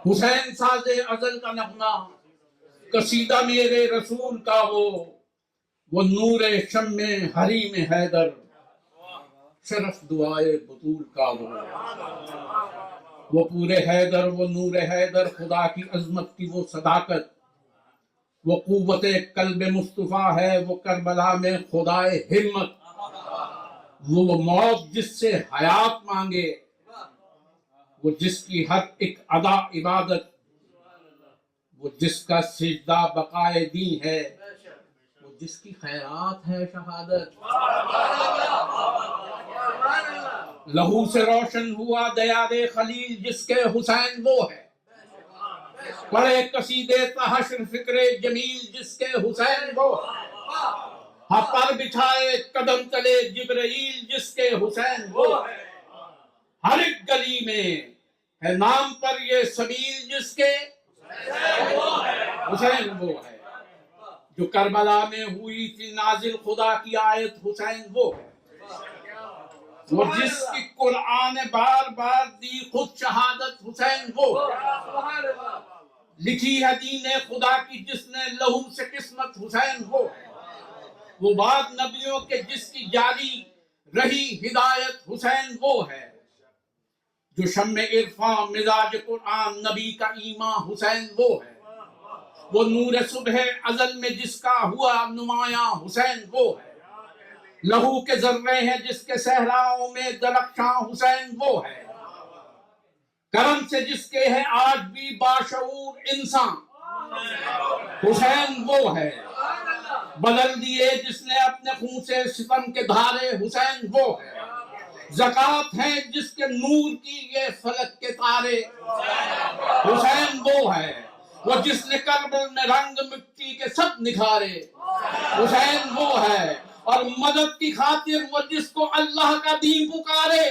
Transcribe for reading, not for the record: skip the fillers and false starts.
حسین ساز ازل کا نغمہ، قصیدہ میرے رسول کا وہ نور شمع حریم حیدر، شرف دعائے بطول کا وہ پورے حیدر، وہ نور حیدر، خدا کی عظمت کی وہ صداقت، وہ قوت قلب مصطفیٰ ہے، وہ کربلا میں خدائے ہمت، وہ موت جس سے حیات مانگے، وہ جس کی ہر ایک ادا عبادت، وہ جس کا سجدہ بقائے دین ہے، وہ جس کی خیرات ہے شہادت۔ لہو سے روشن ہوا دیار خلیل، جس کے حسین وہ ہے، پڑھے قصیدے تحشر فکر جمیل، جس کے حسین وہ ہے، ہاں پر بچھائے قدم تلے جبرائیل، جس کے حسین وہ ہے، ہر ایک گلی میں ہے نام پر یہ سبیل، جس کے حسین وہ ہے، جو کربلا میں ہوئی تھی نازل خدا کی آیت، حسین وہ ہے، وہ جس کی قرآن بار بار دی خود شہادت، حسین وہ ہے، لکھی ہے دین خدا کی جس نے لہو سے قسمت، حسین وہ ہے، وہ بعد نبیوں کے جس کی جاری رہی ہدایت، حسین وہ ہے، جو شمع عرفاں مزاج قرآن نبی کا ایمان، حسین وہ ہے، وہ نور صبح ازل میں جس کا ہوا نمایاں، حسین وہ ہے، لہو کے ذرے ہیں جس کے صحراؤں میں درخشاں، حسین وہ ہے، کرم سے جس کے ہے آج بھی باشعور انسان، حسین وہ ہے، بدل دیے جس نے اپنے خون سے ستم کے دھارے، حسین وہ ہے، زکوٰۃ ہیں جس کے نور کی یہ فلک کے تارے، حسین وہ ہے، وہ جس نے کربل میں رنگ مٹی کے سب نکھارے، حسین وہ ہے، اور مدد کی خاطر وہ جس کو اللہ کا دین پکارے،